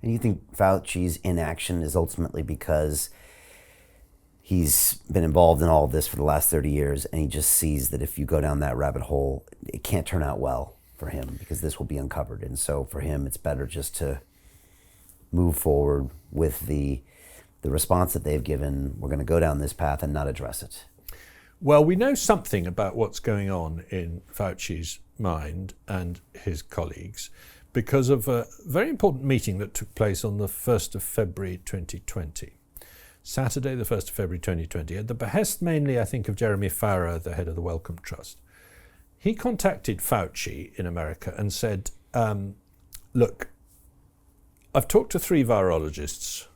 And you think Fauci's inaction is ultimately because he's been involved in all of this for the last 30 years, and he just sees that if you go down that rabbit hole, it can't turn out well for him because this will be uncovered. And so for him, it's better just to move forward with the response that they've given. We're going to go down this path and not address it. Well, we know something about what's going on in Fauci's mind and his colleagues because of a very important meeting that took place on the 1st of February 2020. Saturday, the 1st of February 2020, at the behest mainly, I think, of Jeremy Farrar, the head of the Wellcome Trust. He contacted Fauci in America and said, look, I've talked to 3 virologists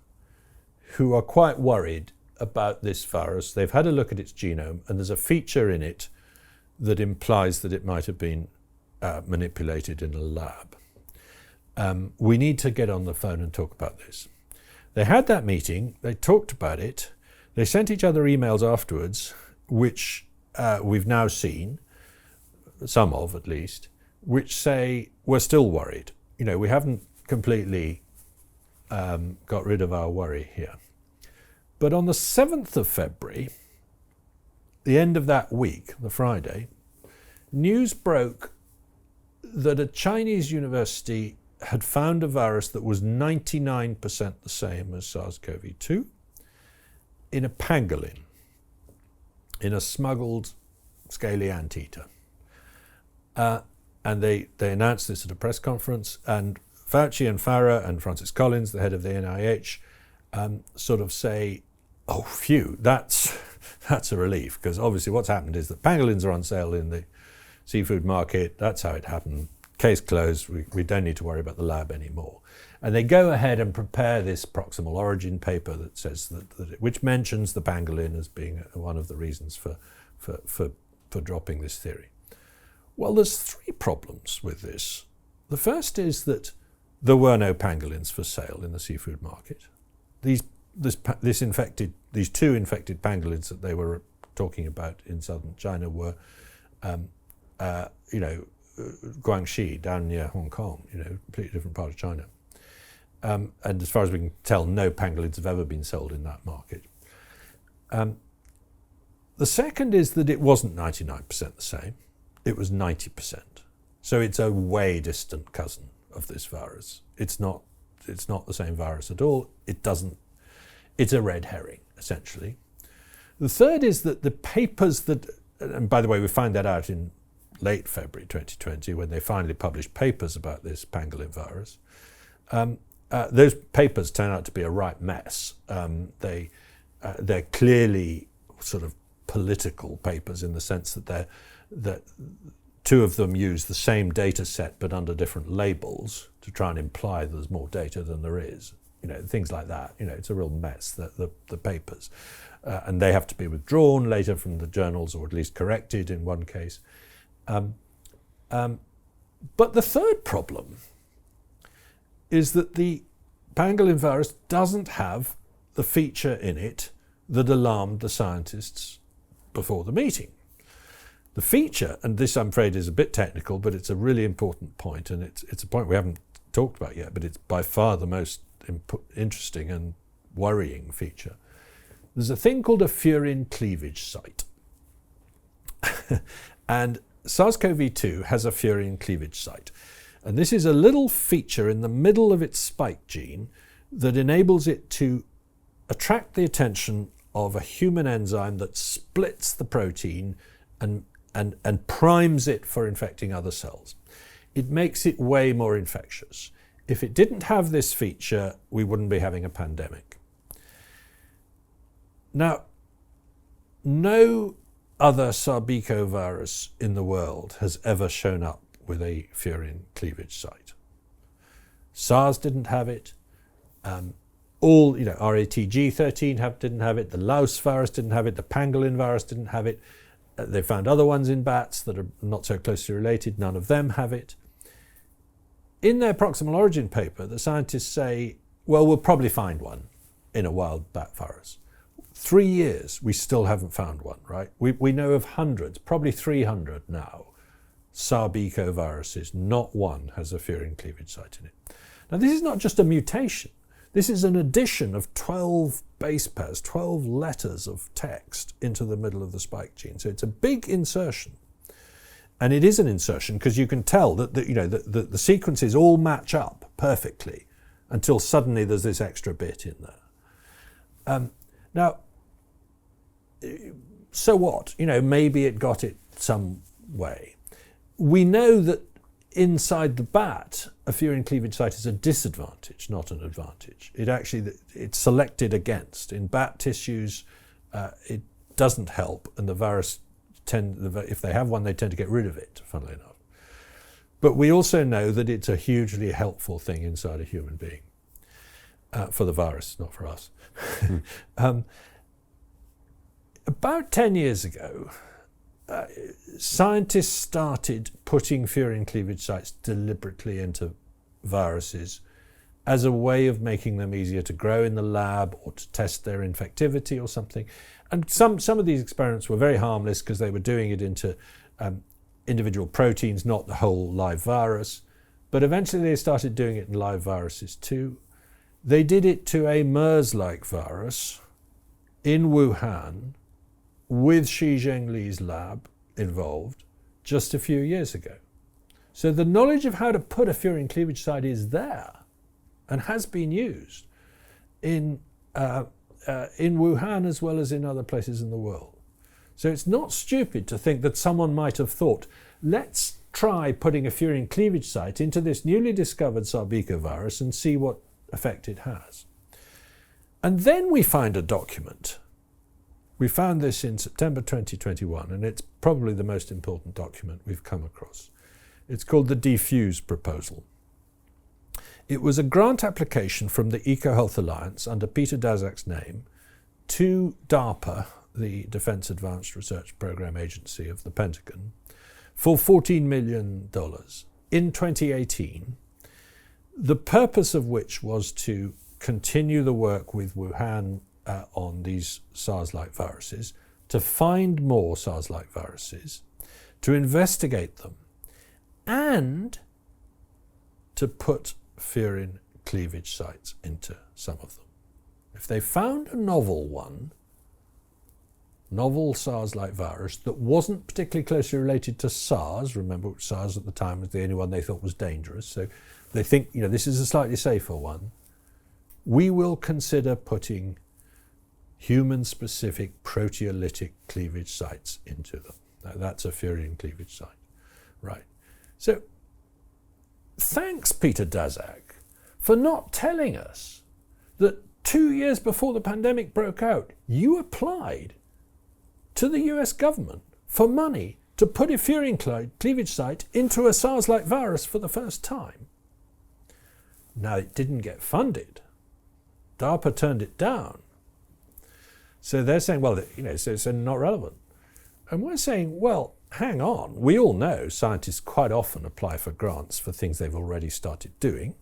who are quite worried about this virus. They've had a look at its genome, and there's a feature in it that implies that it might have been manipulated in a lab. We need to get on the phone and talk about this. They had that meeting, they talked about it, they sent each other emails afterwards, which we've now seen, some of at least, which say we're still worried. You know, we haven't completely got rid of our worry here. But on the 7th of February, the end of that week, the Friday, news broke that a Chinese university had found a virus that was 99% the same as SARS-CoV-2 in a pangolin, in a smuggled scaly anteater. And they announced this at a press conference, and Fauci and Farrar and Francis Collins, the head of the NIH, sort of say, oh, phew, that's a relief, because obviously what's happened is that pangolins are on sale in the seafood market. That's how it happened. Case closed. We don't need to worry about the lab anymore. And they go ahead and prepare this proximal origin paper that says which mentions the pangolin as being one of the reasons for dropping this theory. Well, there's 3 problems with this. The first is that there were no pangolins for sale in the seafood market. These 2 infected pangolins that they were talking about in southern China were, Guangxi, down near Hong Kong, completely different part of China. And as far as we can tell, no pangolins have ever been sold in that market. The second is that it wasn't 99% the same. It was 90%. So it's a way distant cousin of this virus. It's not the same virus at all. It's a red herring, essentially. The third is that the papers and by the way, we found that out in late February 2020 when they finally published papers about this pangolin virus. Those papers turn out to be a right mess. They're clearly sort of political papers in the sense that 2 of them use the same data set but under different labels to try and imply there's more data than there is. Things like that. It's a real mess, the papers. And they have to be withdrawn later from the journals, or at least corrected in one case. But the third problem is that the pangolin virus doesn't have the feature in it that alarmed the scientists before the meeting. The feature, and this I'm afraid is a bit technical, but it's a really important point, and it's a point we haven't talked about yet, but it's by far the most interesting and worrying feature. There's a thing called a furin cleavage site. And SARS-CoV-2 has a furin cleavage site. And this is a little feature in the middle of its spike gene that enables it to attract the attention of a human enzyme that splits the protein and primes it for infecting other cells. It makes it way more infectious. If it didn't have this feature, we wouldn't be having a pandemic. Now, no other sarbecovirus in the world has ever shown up with a furin cleavage site. SARS didn't have it. RATG13 didn't have it. The louse virus didn't have it. The pangolin virus didn't have it. They found other ones in bats that are not so closely related. None of them have it. In their proximal origin paper, the scientists say, well, we'll probably find one in a wild bat virus. 3 years, we still haven't found one, right? We know of hundreds, probably 300 now, sarbecoviruses. Not one has a furin cleavage site in it. Now, this is not just a mutation. This is an addition of 12 base pairs, 12 letters of text into the middle of the spike gene. So it's a big insertion. And it is an insertion because you can tell that the sequences all match up perfectly until suddenly there's this extra bit in there. Now, so what? Maybe it got it some way. We know that inside the bat, a furin cleavage site is a disadvantage, not an advantage. It's selected against. In bat tissues, it doesn't help, and the virus if they have one, they tend to get rid of it, funnily enough. But we also know that it's a hugely helpful thing inside a human being, for the virus, not for us. About 10 years ago, scientists started putting furin cleavage sites deliberately into viruses as a way of making them easier to grow in the lab or to test their infectivity or something. And some of these experiments were very harmless because they were doing it into individual proteins, not the whole live virus. But eventually they started doing it in live viruses too. They did it to a MERS-like virus in Wuhan with Xi Zhengli's lab involved just a few years ago. So the knowledge of how to put a furin cleavage site is there and has been used in Wuhan as well as in other places in the world. So it's not stupid to think that someone might have thought, let's try putting a furin cleavage site into this newly discovered Zika virus and see what effect it has. And then we find a document. We found this in September 2021, and it's probably the most important document we've come across. It's called the Defuse Proposal. It was a grant application from the EcoHealth Alliance under Peter Daszak's name to DARPA, the Defense Advanced Research Program Agency of the Pentagon, for $14 million in 2018, the purpose of which was to continue the work with Wuhan on these SARS-like viruses, to find more SARS-like viruses, to investigate them, and to put furin cleavage sites into some of them. If they found a novel SARS-like virus that wasn't particularly closely related to SARS, remember SARS at the time was the only one they thought was dangerous, so they think, this is a slightly safer one, we will consider putting human-specific proteolytic cleavage sites into them. Now, that's a furin cleavage site, right? So, thanks, Peter Daszak, for not telling us that 2 years before the pandemic broke out, you applied to the US government for money to put a furin cleavage site into a SARS-like virus for the first time. Now, it didn't get funded. DARPA turned it down. So they're saying, well, so it's not relevant. And we're saying, well, hang on. We all know scientists quite often apply for grants for things they've already started doing.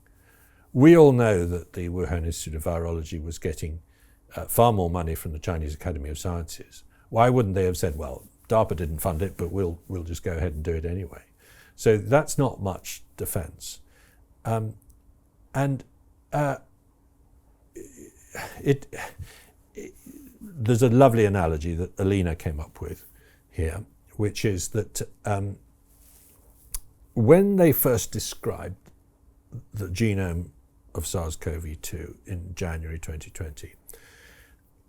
We all know that the Wuhan Institute of Virology was getting far more money from the Chinese Academy of Sciences. Why wouldn't they have said, well, DARPA didn't fund it, but we'll just go ahead and do it anyway? So that's not much defense. There's a lovely analogy that Alina came up with here, which is that when they first described the genome of SARS-CoV-2 in January 2020,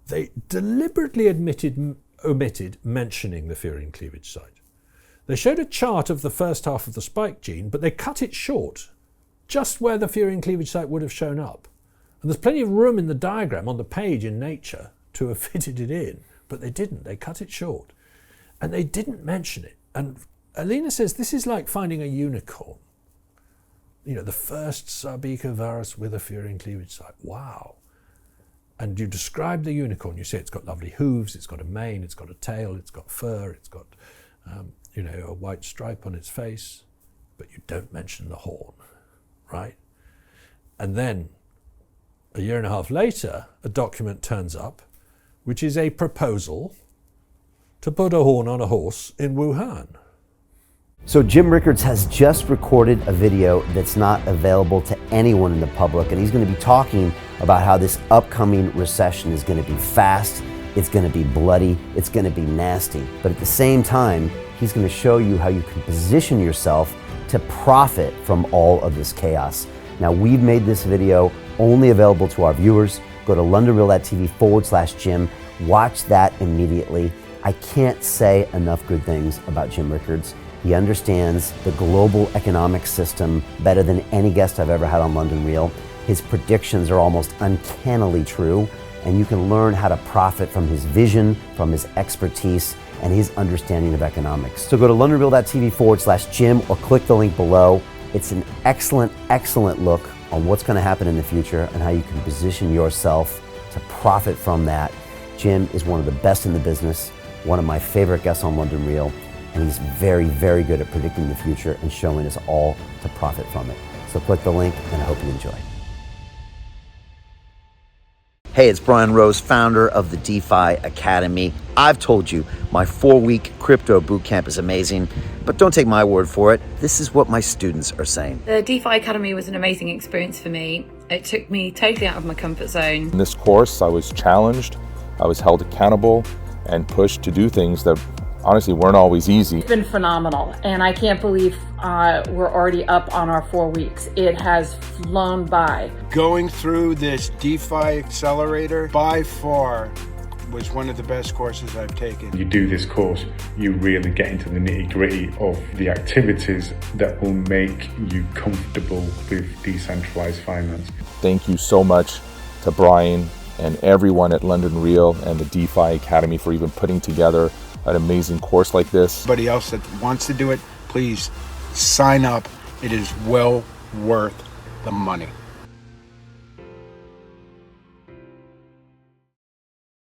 they deliberately omitted mentioning the furin cleavage site. They showed a chart of the first half of the spike gene, but they cut it short, just where the furin cleavage site would have shown up. And there's plenty of room in the diagram on the page in Nature to have fitted it in, but they didn't. They cut it short. And they didn't mention it. And Alina says this is like finding a unicorn. The first Zika virus with a furin cleavage site. Wow. And you describe the unicorn. You say it's got lovely hooves, it's got a mane, it's got a tail, it's got fur, it's got a white stripe on its face, but you don't mention the horn, right? And then a year and a half later, a document turns up, which is a proposal to put a horn on a horse in Wuhan. So Jim Rickards has just recorded a video that's not available to anyone in the public, and he's going to be talking about how this upcoming recession is going to be fast, it's going to be bloody, it's going to be nasty. But at the same time, he's going to show you how you can position yourself to profit from all of this chaos. Now, we've made this video only available to our viewers. Go to londonreal.tv/Jim. Watch that immediately. I can't say enough good things about Jim Rickards. He understands the global economic system better than any guest I've ever had on London Real. His predictions are almost uncannily true, and you can learn how to profit from his vision, from his expertise, and his understanding of economics. So go to londonreal.tv/Jim or click the link below. It's an excellent, excellent look on what's going to happen in the future and how you can position yourself to profit from that. Jim is one of the best in the business, one of my favorite guests on London Real, and he's very, very good at predicting the future and showing us all to profit from it. So click the link, and I hope you enjoy. Hey, it's Brian Rose, founder of the DeFi Academy. I've told you my 4-week crypto bootcamp is amazing, but don't take my word for it. This is what my students are saying. The DeFi Academy was an amazing experience for me. It took me totally out of my comfort zone. In this course, I was challenged, I was held accountable, and pushed to do things that honestly weren't always easy. It's been phenomenal, and I can't believe we're already up on our 4 weeks. It has flown by. Going through this DeFi accelerator by far was one of the best courses I've taken. You do this course, you really get into the nitty-gritty of the activities that will make you comfortable with decentralized finance. Thank you so much to Brian and everyone at London Real and the DeFi Academy for even putting together an amazing course like this. Anybody else that wants to do it, please sign up. It is well worth the money.